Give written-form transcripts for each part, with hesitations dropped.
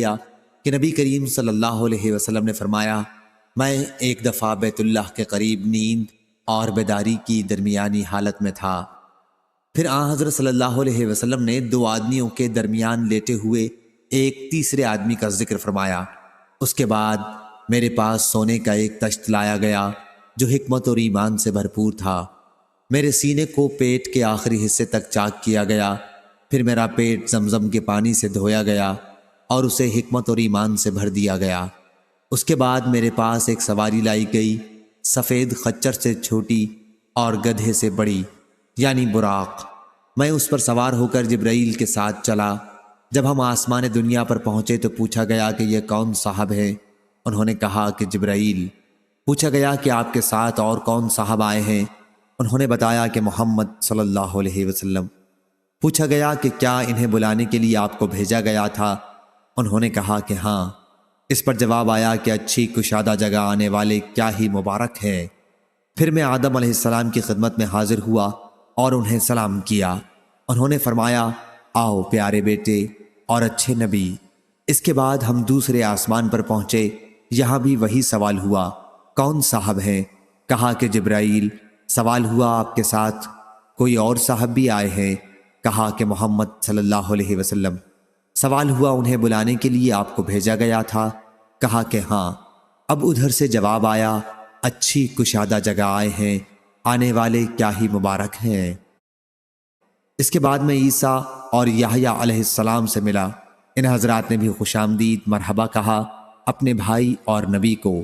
کیا کہ نبی کریم صلی اللہ علیہ وسلم نے فرمایا، میں ایک دفعہ بیت اللہ کے قریب نیند اور بیداری کی درمیانی حالت میں تھا۔ پھر آن حضرت صلی اللہ علیہ وسلم نے دو آدمیوں کے درمیان لیٹے ہوئے ایک تیسرے آدمی کا ذکر فرمایا۔ اس کے بعد میرے پاس سونے کا ایک تشت لایا گیا جو حکمت اور ایمان سے بھرپور تھا۔ میرے سینے کو پیٹ کے آخری حصے تک چاک کیا گیا، پھر میرا پیٹ زمزم کے پانی سے دھویا گیا اور اسے حکمت اور ایمان سے بھر دیا گیا۔ اس کے بعد میرے پاس ایک سواری لائی گئی، سفید خچر سے چھوٹی اور گدھے سے بڑی، یعنی براق۔ میں اس پر سوار ہو کر جبرائیل کے ساتھ چلا۔ جب ہم آسمان دنیا پر پہنچے تو پوچھا گیا کہ یہ کون صاحب ہے؟ انہوں نے کہا کہ جبرائیل۔ پوچھا گیا کہ آپ کے ساتھ اور کون صاحب آئے ہیں؟ انہوں نے بتایا کہ محمد صلی اللہ علیہ وسلم۔ پوچھا گیا کہ کیا انہیں بلانے کے لیے آپ کو بھیجا گیا تھا؟ انہوں نے کہا کہ ہاں۔ اس پر جواب آیا کہ اچھی کشادہ جگہ آنے والے کیا ہی مبارک ہے۔ پھر میں آدم علیہ السلام کی خدمت میں حاضر ہوا اور انہیں سلام کیا۔ انہوں نے فرمایا، آؤ پیارے بیٹے اور اچھے نبی۔ اس کے بعد ہم دوسرے آسمان پر پہنچے، یہاں بھی وہی سوال ہوا، کون صاحب ہیں؟ کہا کہ جبرائیل۔ سوال ہوا، آپ کے ساتھ کوئی اور صاحب بھی آئے ہیں؟ کہا کہ محمد صلی اللہ علیہ وسلم۔ سوال ہوا، انہیں بلانے کے لیے آپ کو بھیجا گیا تھا؟ کہا کہ ہاں۔ اب ادھر سے جواب آیا، اچھی کشادہ جگہ آئے ہیں، آنے والے کیا ہی مبارک ہیں۔ اس کے بعد میں عیسیٰ اور یحییٰ علیہ السلام سے ملا۔ ان حضرات نے بھی خوش آمدید مرحبا کہا اپنے بھائی اور نبی کو۔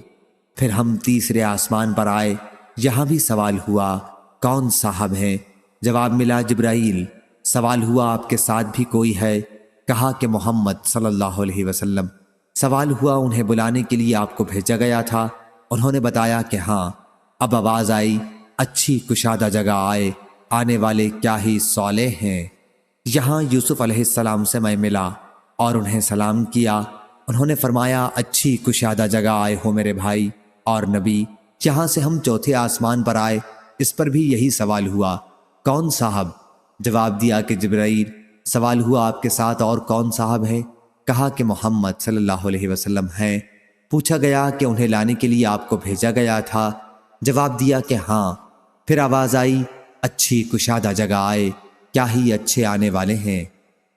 پھر ہم تیسرے آسمان پر آئے، یہاں بھی سوال ہوا، کون صاحب ہیں؟ جواب ملا، جبرائیل۔ سوال ہوا، آپ کے ساتھ بھی کوئی ہے؟ کہا کہ محمد صلی اللہ علیہ وسلم۔ سوال ہوا، انہیں بلانے کے لیے آپ کو بھیجا گیا تھا؟ انہوں نے بتایا کہ ہاں۔ اب آواز آئی، اچھی کشادہ جگہ آئے، آنے والے کیا ہی صالح ہیں۔ یہاں یوسف علیہ السلام سے میں ملا اور انہیں سلام کیا۔ انہوں نے فرمایا، اچھی کشادہ جگہ آئے ہو میرے بھائی اور نبی۔ یہاں سے ہم چوتھے آسمان پر آئے، اس پر بھی یہی سوال ہوا، کون صاحب؟ جواب دیا کہ جبرائیل۔ سوال ہوا، آپ کے ساتھ اور کون صاحب ہیں؟ کہا کہ محمد صلی اللہ علیہ وسلم ہیں۔ پوچھا گیا کہ انہیں لانے کے لیے آپ کو بھیجا گیا تھا؟ جواب دیا کہ ہاں۔ پھر آواز آئی، اچھی کشادہ جگہ آئے، کیا ہی اچھے آنے والے ہیں۔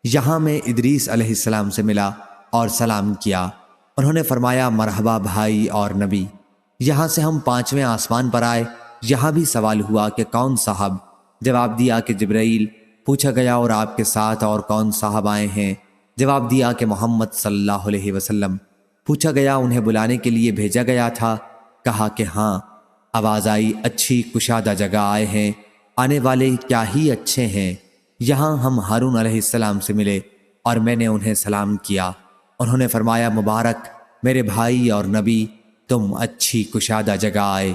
یہاں میں ادریس علیہ السلام سے ملا اور سلام کیا۔ انہوں نے فرمایا، مرحبا بھائی اور نبی۔ یہاں سے ہم پانچویں آسمان پر آئے، یہاں بھی سوال ہوا کہ کون صاحب؟ جواب دیا کہ جبرائیل۔ پوچھا گیا، اور آپ کے ساتھ اور کون صاحب آئے ہیں؟ جواب دیا کہ محمد صلی اللہ علیہ وسلم۔ پوچھا گیا، انہیں بلانے کے لیے بھیجا گیا تھا؟ کہا کہ ہاں۔ آواز آئی، اچھی کشادہ جگہ آئے ہیں، آنے والے کیا ہی اچھے ہیں۔ یہاں ہم ہارون علیہ السلام سے ملے اور میں نے انہیں سلام کیا۔ انہوں نے فرمایا، مبارک میرے بھائی اور نبی، تم اچھی کشادہ جگہ آئے۔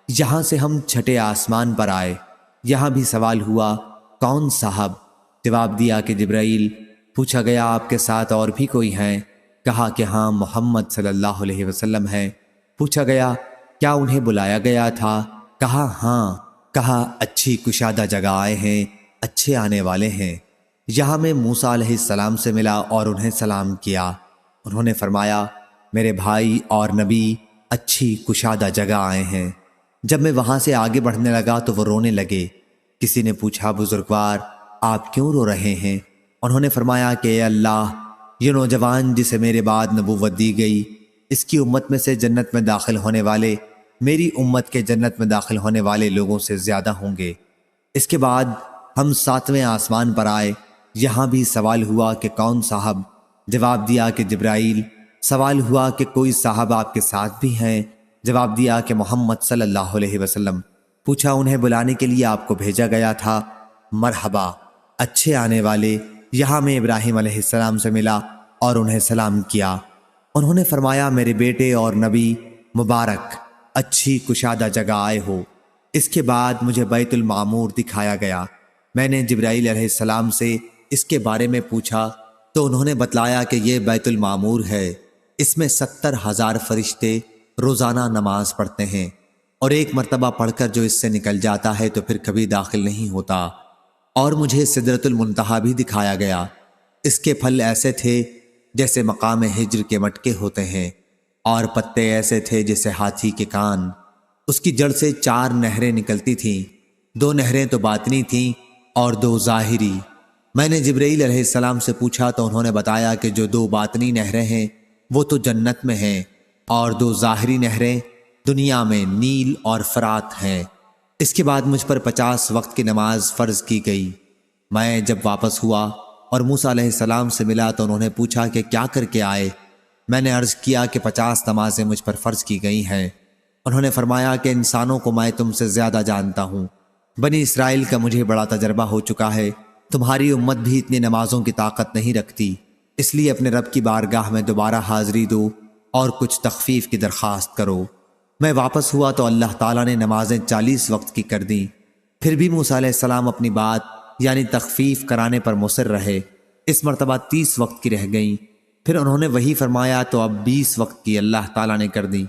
یہاں سے ہم چھٹے آسمان پر آئے، یہاں بھی سوال ہوا، کون صاحب؟ جواب دیا کہ جبرائیل۔ پوچھا گیا، آپ کے ساتھ اور بھی کوئی ہیں؟ کہا کہ ہاں، محمد صلی اللہ علیہ وسلم ہیں۔ پوچھا گیا، کیا انہیں بلایا گیا تھا؟ کہا ہاں۔ کہا، اچھی کشادہ جگہ آئے ہیں، اچھے آنے والے ہیں۔ یہاں میں موسیٰ علیہ السلام سے ملا اور انہیں سلام کیا۔ انہوں نے فرمایا، میرے بھائی اور نبی، اچھی کشادہ جگہ آئے ہیں۔ جب میں وہاں سے آگے بڑھنے لگا تو وہ رونے لگے۔ کسی نے پوچھا، بزرگوار آپ کیوں رو رہے ہیں؟ انہوں نے فرمایا کہ اے اللہ، یہ نوجوان جسے میرے بعد نبوت دی گئی، اس کی امت میں سے جنت میں داخل ہونے والے میری امت کے جنت میں داخل ہونے والے لوگوں سے زیادہ ہوں گے۔ اس کے بعد ہم ساتویں آسمان پر آئے، یہاں بھی سوال ہوا کہ کون صاحب؟ جواب دیا کہ جبرائیل۔ سوال ہوا کہ کوئی صاحب آپ کے ساتھ بھی ہیں؟ جواب دیا کہ محمد صلی اللہ علیہ وسلم۔ پوچھا، انہیں بلانے کے لیے آپ کو بھیجا گیا تھا؟ مرحبا اچھے آنے والے۔ یہاں میں ابراہیم علیہ السلام سے ملا اور انہیں سلام کیا۔ انہوں نے فرمایا، میرے بیٹے اور نبی، مبارک اچھی کشادہ جگہ آئے ہو۔ اس کے بعد مجھے بیت المعمور دکھایا گیا۔ میں نے جبرائیل علیہ السلام سے اس کے بارے میں پوچھا تو انہوں نے بتلایا کہ یہ بیت المعمور ہے، اس میں 70,000 فرشتے روزانہ نماز پڑھتے ہیں، اور ایک مرتبہ پڑھ کر جو اس سے نکل جاتا ہے تو پھر کبھی داخل نہیں ہوتا۔ اور مجھے سدرۃ المنتہا بھی دکھایا گیا، اس کے پھل ایسے تھے جیسے مقام ہجر کے مٹکے ہوتے ہیں، اور پتے ایسے تھے جیسے ہاتھی کے کان۔ اس کی جڑ سے 4 نہریں نکلتی تھیں، 2 نہریں تو باطنی تھیں اور 2 ظاہری۔ میں نے جبرائیل علیہ السلام سے پوچھا تو انہوں نے بتایا کہ جو 2 باطنی نہریں ہیں وہ تو جنت میں ہیں، اور 2 ظاہری نہریں دنیا میں نیل اور فرات ہیں۔ اس کے بعد مجھ پر 50 وقت کی نماز فرض کی گئی۔ میں جب واپس ہوا اور موسیٰ علیہ السلام سے ملا تو انہوں نے پوچھا کہ کیا کر کے آئے؟ میں نے عرض کیا کہ 50 نمازیں مجھ پر فرض کی گئی ہیں۔ انہوں نے فرمایا کہ انسانوں کو میں تم سے زیادہ جانتا ہوں، بنی اسرائیل کا مجھے بڑا تجربہ ہو چکا ہے، تمہاری امت بھی اتنی نمازوں کی طاقت نہیں رکھتی، اس لیے اپنے رب کی بارگاہ میں دوبارہ حاضری دو اور کچھ تخفیف کی درخواست کرو۔ میں واپس ہوا تو اللہ تعالیٰ نے نمازیں 40 وقت کی کر دیں۔ پھر بھی موسیٰ علیہ السلام اپنی بات یعنی تخفیف کرانے پر مصر رہے۔ اس مرتبہ 30 وقت کی رہ گئیں۔ پھر انہوں نے وہی فرمایا تو اب 20 وقت کی اللہ تعالیٰ نے کر دی۔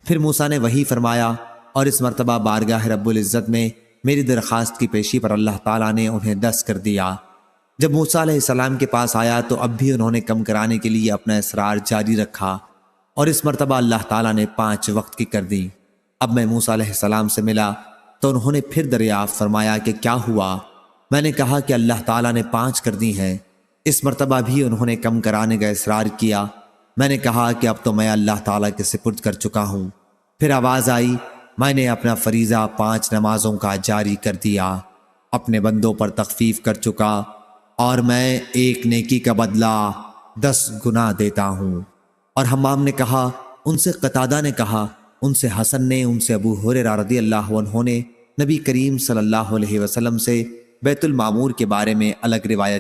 پھر موسیٰ نے وہی فرمایا اور اس مرتبہ بارگاہ رب العزت میں میری درخواست کی پیشی پر اللہ تعالیٰ نے انہیں 10 کر دیا۔ جب موسیٰ علیہ السلام کے پاس آیا تو اب بھی انہوں نے کم کرانے کے لیے اپنا اصرار جاری رکھا، اور اس مرتبہ اللہ تعالیٰ نے 5 وقت کی کر دی۔ اب میں موسیٰ علیہ السلام سے ملا تو انہوں نے پھر دریافت فرمایا کہ کیا ہوا؟ میں نے کہا کہ اللہ تعالیٰ نے 5 کر دی ہیں۔ اس مرتبہ بھی انہوں نے کم کرانے کا اصرار کیا۔ میں نے کہا کہ اب تو میں اللہ تعالیٰ کے سپرد کر چکا ہوں۔ پھر آواز آئی، میں نے اپنا فریضہ 5 نمازوں کا جاری کر دیا، اپنے بندوں پر تخفیف کر چکا، اور میں ایک نیکی کا بدلہ 10 گنا دیتا ہوں۔ اور حمام نے کہا، ان سے قتادہ نے کہا، ان سے حسن نے، ان سے ابو ہریرہ رضی اللہ عنہ نے نبی کریم صلی اللہ علیہ وسلم سے بیت المعمور کے بارے میں الگ روایت